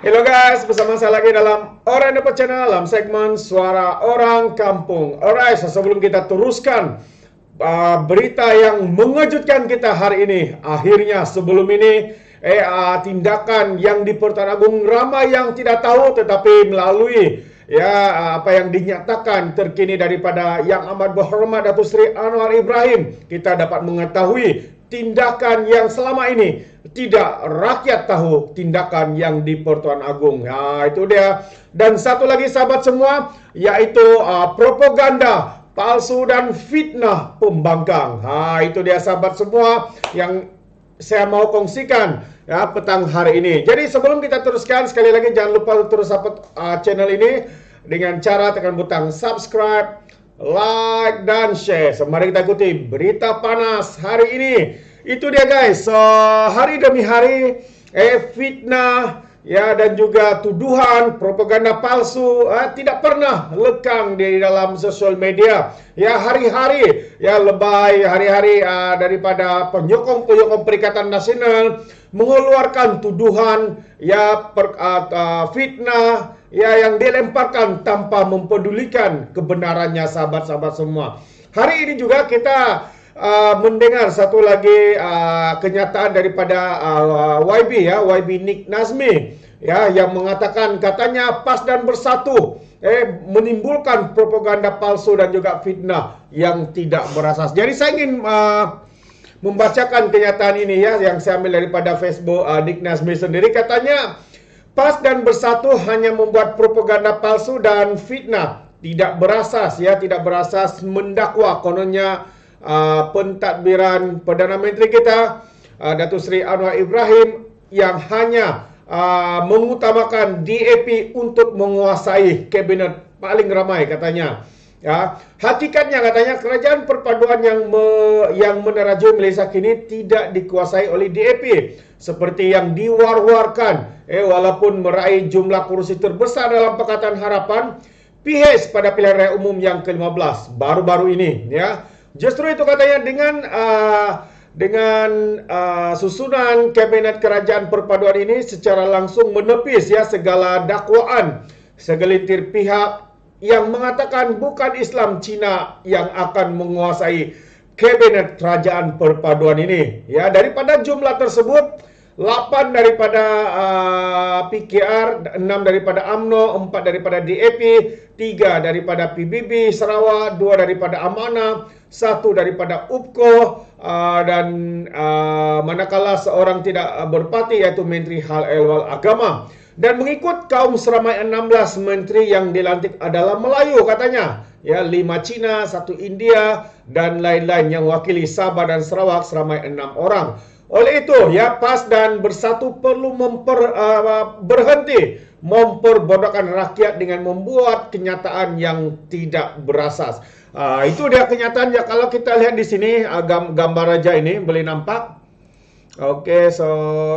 Hello guys, bersama saya lagi dalam Orang Dapat Channel dalam segmen Suara Orang Kampung. Alright, sebelum kita teruskan berita yang mengejutkan kita hari ini. Akhirnya sebelum ini tindakan yang di Pertuan Agong ramai yang tidak tahu, tetapi melalui apa yang dinyatakan terkini daripada Yang Amat Berhormat Datuk Seri Anwar Ibrahim, kita dapat mengetahui tindakan yang selama ini tidak rakyat tahu tindakan yang di Pertuan Agong. Itu dia. Dan satu lagi sahabat semua, yaitu propaganda palsu dan fitnah pembangkang. Itu dia sahabat semua yang saya mau kongsikan petang hari ini. Jadi sebelum kita teruskan, sekali lagi jangan lupa terus support channel ini dengan cara tekan butang subscribe, like, dan share. Mari kita ikuti berita panas hari ini. Itu dia guys, hari demi hari fitnah dan juga tuduhan propaganda palsu tidak pernah lekang di dalam sosial media. Hari-hari lebay, hari-hari daripada penyokong-penyokong Perikatan Nasional mengeluarkan tuduhan fitnah yang dilemparkan tanpa mempedulikan kebenarannya sahabat-sahabat semua. Hari ini juga kita mendengar satu lagi kenyataan daripada YB Nick Nazmi yang mengatakan katanya PAS dan Bersatu menimbulkan propaganda palsu dan juga fitnah yang tidak berasas. Jadi saya ingin membacakan kenyataan ini yang saya ambil daripada Facebook Nick Nazmi sendiri. Katanya PAS dan Bersatu hanya membuat propaganda palsu dan fitnah tidak berasas tidak berasas mendakwa kononnya pentadbiran Perdana Menteri kita Datuk Seri Anwar Ibrahim yang hanya mengutamakan DAP untuk menguasai kabinet paling ramai katanya. Hakikatnya katanya kerajaan perpaduan yang menerajui Malaysia kini tidak dikuasai oleh DAP seperti yang diwar-warkan. Walaupun meraih jumlah kursi terbesar dalam Pakatan Harapan PH pada pilihan raya umum yang ke-15 baru-baru ini Justru itu katanya dengan susunan kabinet kerajaan perpaduan ini secara langsung menepis segala dakwaan segelintir pihak yang mengatakan bukan Islam Cina yang akan menguasai kabinet kerajaan perpaduan ini. Daripada jumlah tersebut 8 daripada PKR, 6 daripada UMNO, 4 daripada DAP, 3 daripada PBB Sarawak, 2 daripada Amanah, 1 daripada UPKO, dan manakala seorang tidak berparti iaitu Menteri Hal Ehwal Agama. Dan mengikut kaum seramai 16 menteri yang dilantik adalah Melayu katanya. 5 Cina, 1 India, dan lain-lain yang wakili Sabah dan Sarawak seramai 6 orang. Oleh itu, PAS dan Bersatu perlu berhenti memperbodohkan rakyat dengan membuat kenyataan yang tidak berasas. Itu dia kenyataan kalau kita lihat di sini gambar raja ini boleh nampak. Oke, so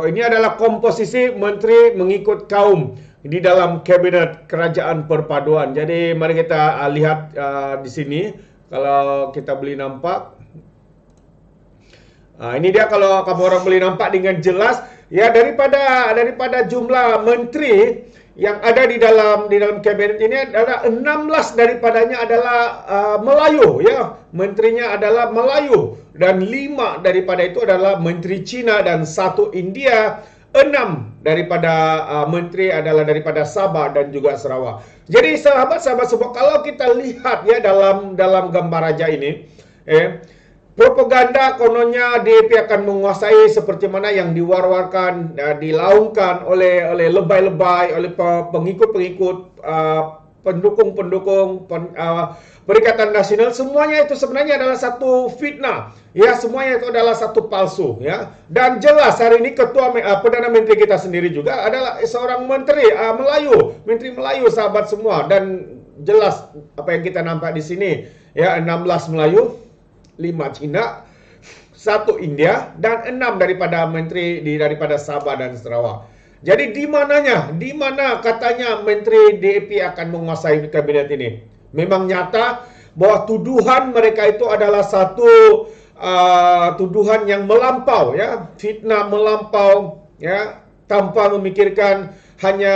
ini adalah komposisi menteri mengikut kaum di dalam kabinet kerajaan perpaduan. Jadi mari kita lihat di sini kalau kita boleh nampak. Ini dia kalau kamu orang boleh nampak dengan jelas daripada jumlah menteri yang ada di dalam kabinet ini adalah 16 daripadanya adalah Melayu menterinya adalah Melayu, dan 5 daripada itu adalah menteri Cina dan 1 India, 6 daripada menteri adalah daripada Sabah dan juga Sarawak. Jadi sahabat-sahabat semua, kalau kita lihat dalam gambar raja ini propaganda kononnya DAP akan menguasai seperti mana yang diwar-warkan, dilaungkan oleh lebay-lebay, oleh pengikut-pengikut, pendukung-pendukung Perikatan Nasional. Semuanya itu sebenarnya adalah satu fitnah. Semuanya itu adalah satu palsu. Dan jelas hari ini Ketua Perdana Menteri kita sendiri juga adalah seorang menteri Melayu, menteri Melayu sahabat semua. Dan jelas apa yang kita nampak di sini 16 Melayu, 5 Cina, 1 India, dan 6 daripada menteri daripada Sabah dan Sarawak. Jadi di mana katanya menteri DAP akan menguasai kabinet ini? Memang nyata bahwa tuduhan mereka itu adalah satu tuduhan yang melampau, fitnah melampau, tanpa memikirkan hanya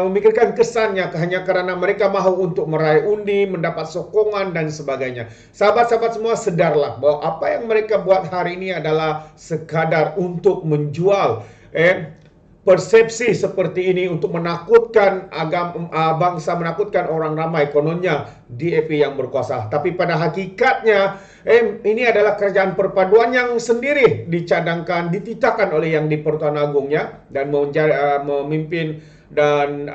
memikirkan kesannya hanya karena mereka mahu untuk meraih undi, mendapat sokongan dan sebagainya. Sahabat-sahabat semua, sedarlah bahwa apa yang mereka buat hari ini adalah sekadar untuk menjual persepsi seperti ini untuk menakutkan bangsa, menakutkan orang ramai, kononnya DAP yang berkuasa. Tapi pada hakikatnya ini adalah kerajaan perpaduan yang sendiri dicadangkan, dititahkan oleh Yang di-Pertuan Agungnya dan memimpin dan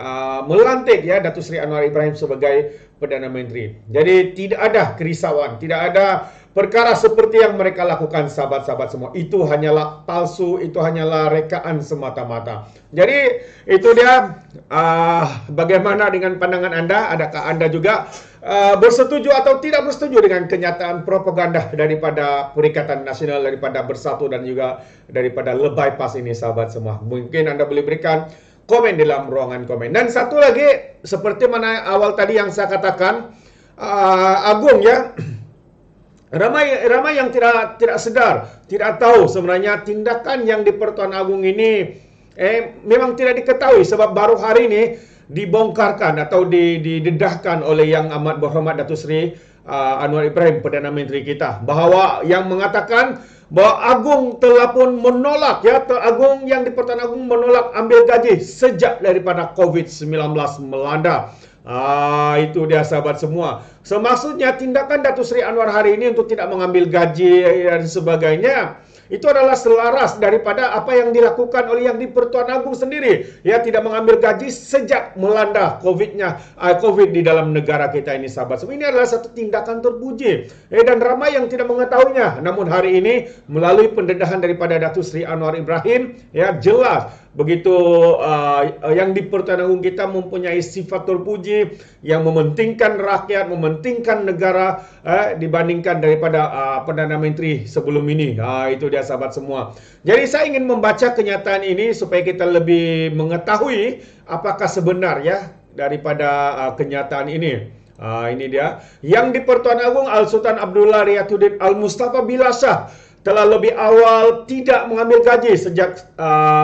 melantik ya Datuk Seri Anwar Ibrahim sebagai Perdana Menteri. Jadi tidak ada kerisauan, tidak ada perkara seperti yang mereka lakukan, sahabat-sahabat semua. Itu hanyalah palsu, itu hanyalah rekaan semata-mata. Jadi itu dia. Bagaimana dengan pandangan Anda? Adakah Anda juga bersetuju atau tidak bersetuju dengan kenyataan propaganda daripada Perikatan Nasional, daripada Bersatu dan juga daripada Lebay PAS ini, sahabat semua? Mungkin Anda boleh berikan komen di dalam ruangan komen. Dan satu lagi, seperti mana awal tadi yang saya katakan, Agung ya, ramai yang tidak sedar, tidak tahu sebenarnya tindakan Yang di-Pertuan Agung ini memang tidak diketahui, sebab baru hari ini dibongkarkan atau didedahkan oleh Yang Amat Berhormat Datuk Seri Anwar Ibrahim, Perdana Menteri kita, bahawa yang mengatakan bahawa Agung telah pun menolak Agung Yang di-Pertuan Agung menolak ambil gaji sejak daripada COVID-19 melanda. Itu dia, sahabat semua. Semaksudnya tindakan Datuk Seri Anwar hari ini untuk tidak mengambil gaji dan sebagainya, itu adalah selaras daripada apa yang dilakukan oleh Yang di-Pertuan Agong sendiri. Ya, tidak mengambil gaji sejak melanda COVID di dalam negara kita ini, sahabat semua. Ini adalah satu tindakan terpuji. Dan ramai yang tidak mengetahuinya. Namun hari ini melalui pendedahan daripada Datuk Seri Anwar Ibrahim, ya jelas begitu Yang di-Pertuan Agong kita mempunyai sifat terpuji yang mementingkan rakyat, mementingkan negara dibandingkan daripada Perdana Menteri sebelum ini. Itu dia, sahabat semua. Jadi saya ingin membaca kenyataan ini supaya kita lebih mengetahui apakah sebenar ya daripada kenyataan ini. Ini dia. Yang di-Pertuan Agong Al-Sultan Abdullah Riyatuddin Al-Mustafa Billah telah lebih awal tidak mengambil gaji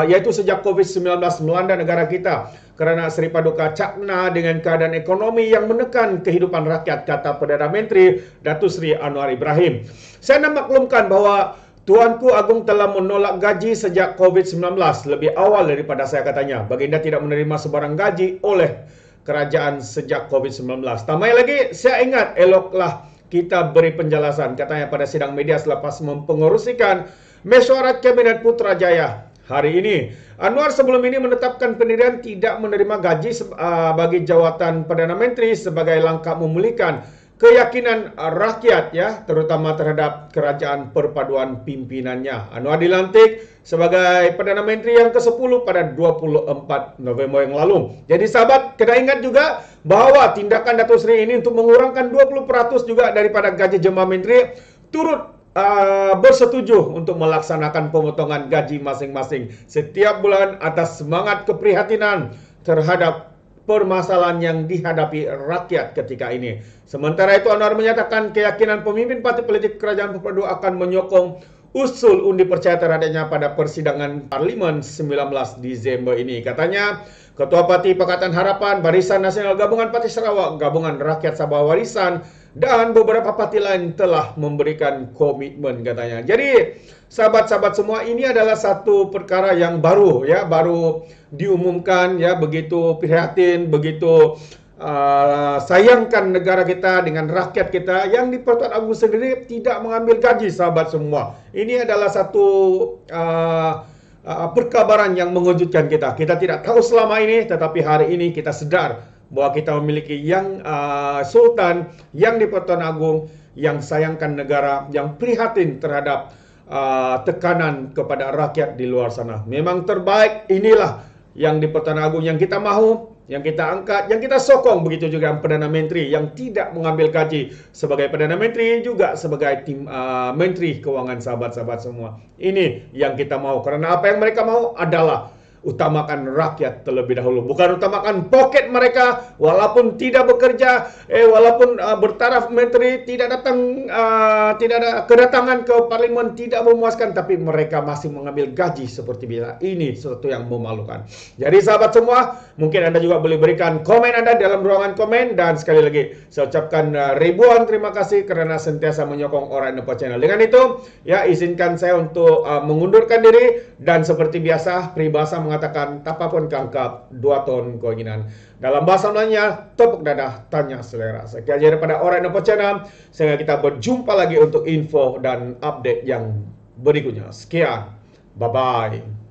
yaitu sejak COVID-19 melanda negara kita kerana Seri Paduka cakna dengan keadaan ekonomi yang menekan kehidupan rakyat, kata Perdana Menteri Datuk Seri Anwar Ibrahim. Saya nak maklumkan bahawa Tuanku Agung telah menolak gaji sejak COVID-19 lebih awal daripada saya, katanya. Baginda tidak menerima sebarang gaji oleh kerajaan sejak COVID-19. Tambah lagi, saya ingat eloklah kita beri penjelasan, katanya pada sidang media selepas mempengerusikan mesyuarat Kabinet Putrajaya hari ini. Anwar sebelum ini menetapkan pendirian tidak menerima gaji bagi jawatan Perdana Menteri sebagai langkah memulihkan keyakinan rakyat ya, terutama terhadap kerajaan perpaduan pimpinannya. Anwar dilantik sebagai Perdana Menteri yang ke-10 pada 24 November yang lalu. Jadi sahabat, kena ingat juga bahawa tindakan Datuk Seri ini untuk mengurangkan 20% juga daripada gaji jemaah menteri turut bersetuju untuk melaksanakan pemotongan gaji masing-masing setiap bulan atas semangat keprihatinan terhadap permasalahan yang dihadapi rakyat ketika ini. Sementara itu, Anwar menyatakan keyakinan pemimpin parti politik kerajaan perpaduan akan menyokong usul undi percaya terhadapnya pada persidangan Parlimen 19 Disember ini. Katanya, Ketua Parti Pakatan Harapan, Barisan Nasional Gabungan Parti Sarawak, Gabungan Rakyat Sabah Warisan dan beberapa parti lain telah memberikan komitmen, katanya. Jadi, sahabat-sahabat semua, ini adalah satu perkara yang baru ya, baru diumumkan ya, begitu prihatin, begitu sayangkan negara kita dengan rakyat kita. Yang di-Pertuan Agong sendiri tidak mengambil gaji, sahabat semua. Ini adalah satu perkabaran yang mengejutkan kita. Kita tidak tahu selama ini, tetapi hari ini kita sedar bahwa kita memiliki yang Sultan, yang di-Pertuan Agong, yang sayangkan negara, yang prihatin terhadap tekanan kepada rakyat di luar sana. Memang terbaik, inilah yang di-Pertuan Agong yang kita mahu, yang kita angkat, yang kita sokong. Begitu juga Perdana Menteri yang tidak mengambil gaji sebagai Perdana Menteri, juga sebagai Menteri Kewangan, sahabat-sahabat semua. Ini yang kita mahu, kerana apa yang mereka mahu adalah utamakan rakyat terlebih dahulu. Bukan utamakan poket mereka, walaupun tidak bekerja, walaupun bertaraf menteri tidak datang, tidak ada kedatangan ke parlimen, tidak memuaskan, tapi mereka masih mengambil gaji seperti biasa. Ini sesuatu yang memalukan. Jadi sahabat semua, mungkin Anda juga boleh berikan komen Anda dalam ruangan komen, dan sekali lagi saya ucapkan ribuan terima kasih karena sentiasa menyokong Orang Indonesia Channel. Dengan itu, ya izinkan saya untuk mengundurkan diri, dan seperti biasa peribahasa mengatakan tapapun kangkap 2 ton keinginan. Dalam bahasa Melayunya, tepuk dadah, tanya selera. Sekian aja daripada Orang Indonesia Channel. Sehingga kita berjumpa lagi untuk info dan update yang berikutnya. Sekian, bye-bye.